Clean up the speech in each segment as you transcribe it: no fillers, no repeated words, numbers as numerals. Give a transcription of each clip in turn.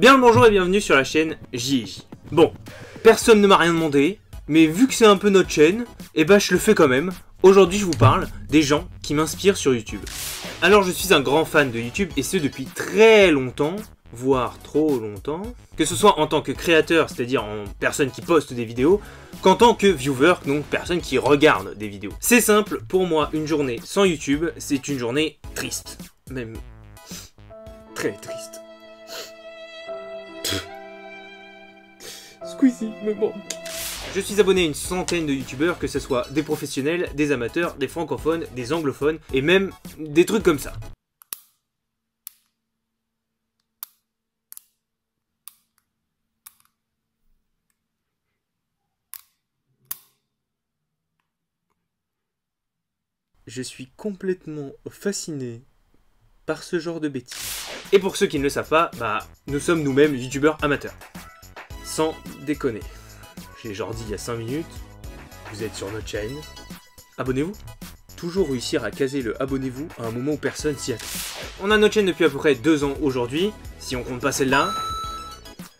Bien le bonjour et bienvenue sur la chaîne JJ. Bon, personne ne m'a rien demandé, mais vu que c'est un peu notre chaîne, eh ben je le fais quand même. Aujourd'hui je vous parle des gens qui m'inspirent sur YouTube. Alors je suis un grand fan de YouTube et ce depuis très longtemps, voire trop longtemps. Que ce soit en tant que créateur, c'est-à-dire en personne qui poste des vidéos, qu'en tant que viewer, donc personne qui regarde des vidéos. C'est simple, pour moi une journée sans YouTube, c'est une journée triste. Même très triste. Squeezie me manque. Je suis abonné à une centaine de youtubeurs, que ce soit des professionnels, des amateurs, des francophones, des anglophones, et même des trucs comme ça. Je suis complètement fasciné par ce genre de bêtises. Et pour ceux qui ne le savent pas, nous sommes nous-mêmes youtubeurs amateurs. Sans déconner. J'ai genre dit il y a 5 minutes, vous êtes sur notre chaîne, abonnez-vous. Toujours réussir à caser le abonnez-vous à un moment où personne s'y attend. On a notre chaîne depuis à peu près 2 ans aujourd'hui, si on compte pas celle-là.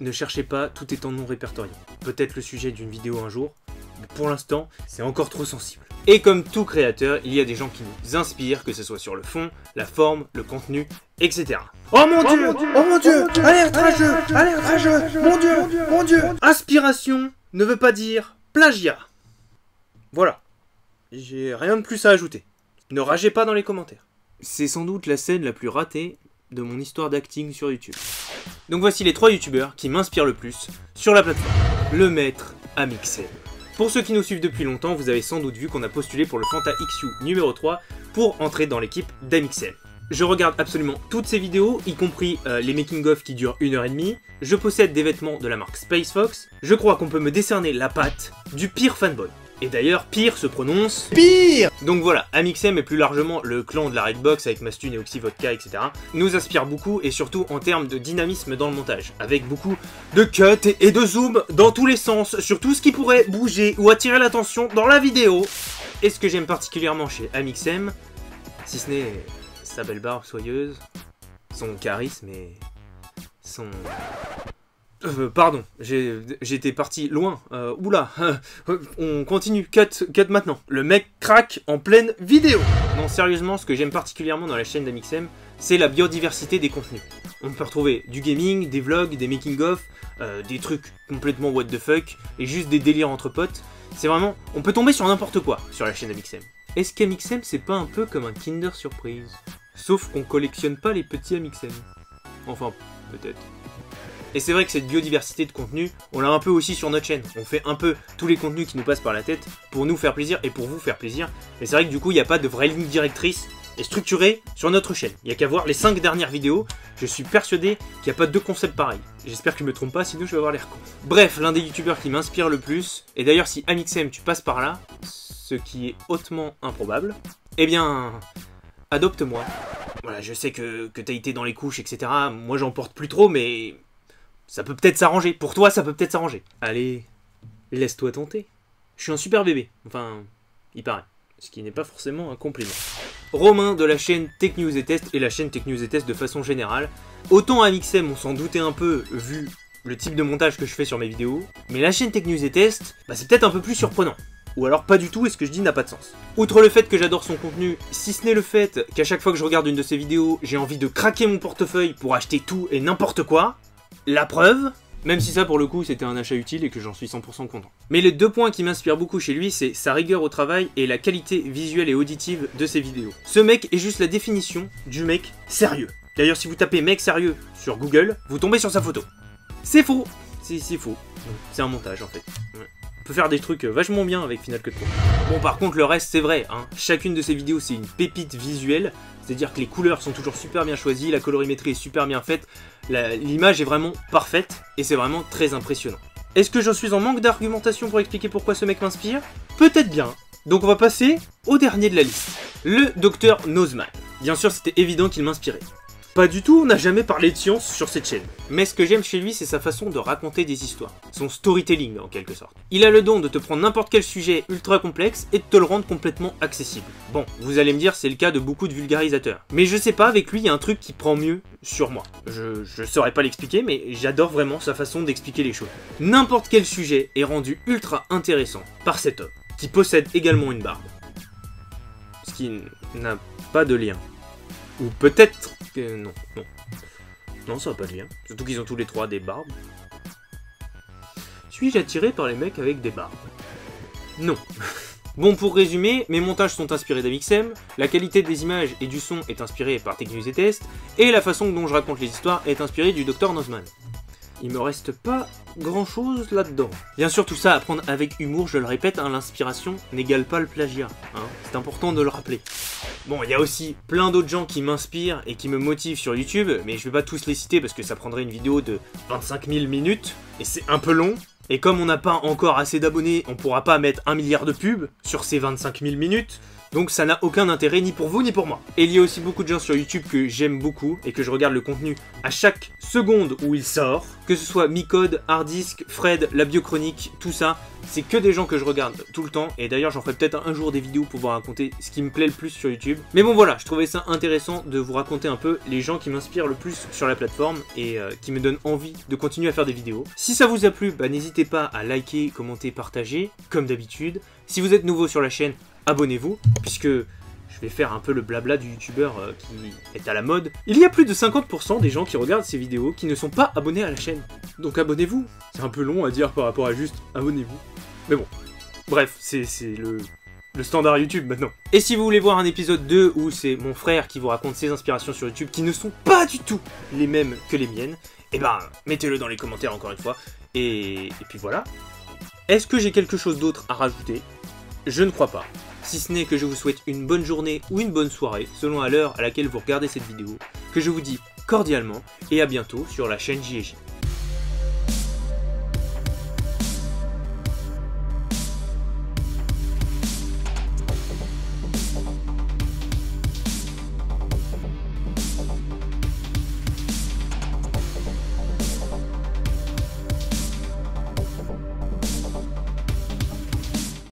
Ne cherchez pas, tout est en non répertorié. Peut-être le sujet d'une vidéo un jour, mais pour l'instant, c'est encore trop sensible. Et comme tout créateur, il y a des gens qui nous inspirent, que ce soit sur le fond, la forme, le contenu, etc. Oh mon dieu! Oh mon dieu! Alerte rageux! Alerte rageux! Mon dieu! Mon dieu! Inspiration ne veut pas dire plagiat. Voilà. J'ai rien de plus à ajouter. Ne ragez pas dans les commentaires. C'est sans doute la scène la plus ratée de mon histoire d'acting sur YouTube. Donc voici les 3 youtubeurs qui m'inspirent le plus sur la plateforme. Le maître Amixem. Pour ceux qui nous suivent depuis longtemps, vous avez sans doute vu qu'on a postulé pour le Fanta XU numéro 3 pour entrer dans l'équipe d'Amixem. Je regarde absolument toutes ces vidéos, y compris les making-of qui durent 1h30. Je possède des vêtements de la marque Space Fox. Je crois qu'on peut me décerner la patte du pire fanboy. Et d'ailleurs, pire se prononce pire. Donc voilà, Amixem et plus largement le clan de la Redbox avec Mastune et Oxy Vodka, etc. nous inspire beaucoup et surtout en termes de dynamisme dans le montage, avec beaucoup de cuts et de zoom dans tous les sens sur tout ce qui pourrait bouger ou attirer l'attention dans la vidéo. Et ce que j'aime particulièrement chez Amixem, si ce n'est sa belle barbe soyeuse, son charisme et son... pardon, j'étais parti loin. Oula, on continue, cut maintenant. Le mec craque en pleine vidéo. Non, sérieusement, ce que j'aime particulièrement dans la chaîne d'Amixem, c'est la biodiversité des contenus. On peut retrouver du gaming, des vlogs, des making-of, des trucs complètement what the fuck, et juste des délires entre potes. C'est vraiment... On peut tomber sur n'importe quoi sur la chaîne d'Amixem. Est-ce qu'Amixem, c'est pas un peu comme un Kinder Surprise? Sauf qu'on collectionne pas les petits Amixem. Enfin, peut-être. Et c'est vrai que cette biodiversité de contenu, on l'a un peu aussi sur notre chaîne. On fait un peu tous les contenus qui nous passent par la tête pour nous faire plaisir et pour vous faire plaisir. Mais c'est vrai que du coup, il n'y a pas de vraie ligne directrice et structurée sur notre chaîne. Il n'y a qu'à voir les 5 dernières vidéos. Je suis persuadé qu'il n'y a pas 2 concepts pareils. J'espère que je me trompe pas, sinon je vais avoir l'air con. Bref, l'un des youtubeurs qui m'inspire le plus, et d'ailleurs si Amixem tu passes par là, ce qui est hautement improbable, eh bien, adopte-moi. Voilà, je sais que t'as été dans les couches, etc. Moi j'en porte plus trop, mais... ça peut peut-être s'arranger. Pour toi, ça peut peut-être s'arranger. Allez, laisse-toi tenter. Je suis un super bébé. Enfin, il paraît. Ce qui n'est pas forcément un compliment. Romain de la chaîne Tech News et Test et la chaîne Tech News et Test de façon générale. Autant Amixem, on s'en doutait un peu vu le type de montage que je fais sur mes vidéos. Mais la chaîne Tech News et Test, c'est peut-être un peu plus surprenant. Ou alors pas du tout et ce que je dis n'a pas de sens. Outre le fait que j'adore son contenu, si ce n'est le fait qu'à chaque fois que je regarde une de ses vidéos, j'ai envie de craquer mon portefeuille pour acheter tout et n'importe quoi. La preuve, même si ça pour le coup c'était un achat utile et que j'en suis 100% content. Mais les 2 points qui m'inspirent beaucoup chez lui, c'est sa rigueur au travail et la qualité visuelle et auditive de ses vidéos. Ce mec est juste la définition du mec sérieux. D'ailleurs si vous tapez mec sérieux sur Google, vous tombez sur sa photo. C'est faux. C'est faux. C'est un montage en fait. Ouais. On peut faire des trucs vachement bien avec Final Cut Pro. Bon par contre le reste c'est vrai, hein. Chacune de ces vidéos c'est une pépite visuelle. C'est-à-dire que les couleurs sont toujours super bien choisies, la colorimétrie est super bien faite, l'image est vraiment parfaite et c'est vraiment très impressionnant. Est-ce que je suis en manque d'argumentation pour expliquer pourquoi ce mec m'inspire? Peut-être bien. Donc on va passer au dernier de la liste, le Dr Nozman. Bien sûr c'était évident qu'il m'inspirait. Pas du tout, on n'a jamais parlé de science sur cette chaîne. Mais ce que j'aime chez lui, c'est sa façon de raconter des histoires. Son storytelling, en quelque sorte. Il a le don de te prendre n'importe quel sujet ultra complexe et de te le rendre complètement accessible. Bon, vous allez me dire, c'est le cas de beaucoup de vulgarisateurs. Mais je sais pas, avec lui, il y a un truc qui prend mieux sur moi. Je saurais pas l'expliquer, mais j'adore vraiment sa façon d'expliquer les choses. N'importe quel sujet est rendu ultra intéressant par cet homme, qui possède également une barbe. Ce qui n'a pas de lien. Ou peut-être que... non. Non, ça n'a pas de lien. Surtout qu'ils ont tous les trois des barbes. Suis-je attiré par les mecs avec des barbes? Non. Bon, pour résumer, mes montages sont inspirés d'Amixem, la qualité des images et du son est inspirée par Technews et Test, et la façon dont je raconte les histoires est inspirée du Dr Nozman. Il me reste pas grand chose là-dedans. Bien sûr, tout ça à prendre avec humour, je le répète, hein, l'inspiration n'égale pas le plagiat. Hein, c'est important de le rappeler. Bon, il y a aussi plein d'autres gens qui m'inspirent et qui me motivent sur YouTube, mais je vais pas tous les citer parce que ça prendrait une vidéo de 25 000 minutes, et c'est un peu long. Et comme on n'a pas encore assez d'abonnés, on pourra pas mettre 1 milliard de pubs sur ces 25 000 minutes. Donc ça n'a aucun intérêt ni pour vous ni pour moi. Et il y a aussi beaucoup de gens sur YouTube que j'aime beaucoup et que je regarde le contenu à chaque seconde où il sort. Que ce soit Micode, Hardisk, Fred, la Biochronique, tout ça. C'est que des gens que je regarde tout le temps. Et d'ailleurs j'en ferai peut-être un jour des vidéos pour vous raconter ce qui me plaît le plus sur YouTube. Mais bon voilà, je trouvais ça intéressant de vous raconter un peu les gens qui m'inspirent le plus sur la plateforme. Et qui me donnent envie de continuer à faire des vidéos. Si ça vous a plu, bah, n'hésitez pas à liker, commenter, partager, comme d'habitude. Si vous êtes nouveau sur la chaîne, abonnez-vous, puisque je vais faire un peu le blabla du youtubeur qui est à la mode. Il y a plus de 50% des gens qui regardent ces vidéos qui ne sont pas abonnés à la chaîne. Donc abonnez-vous. C'est un peu long à dire par rapport à juste abonnez-vous. Mais bon, bref, c'est le standard YouTube maintenant. Et si vous voulez voir un épisode 2 où c'est mon frère qui vous raconte ses inspirations sur YouTube qui ne sont pas du tout les mêmes que les miennes, eh ben mettez-le dans les commentaires encore une fois. Et puis voilà. Est-ce que j'ai quelque chose d'autre à rajouter? Je ne crois pas. Si ce n'est que je vous souhaite une bonne journée ou une bonne soirée, selon à l'heure à laquelle vous regardez cette vidéo, que je vous dis cordialement et à bientôt sur la chaîne JJ.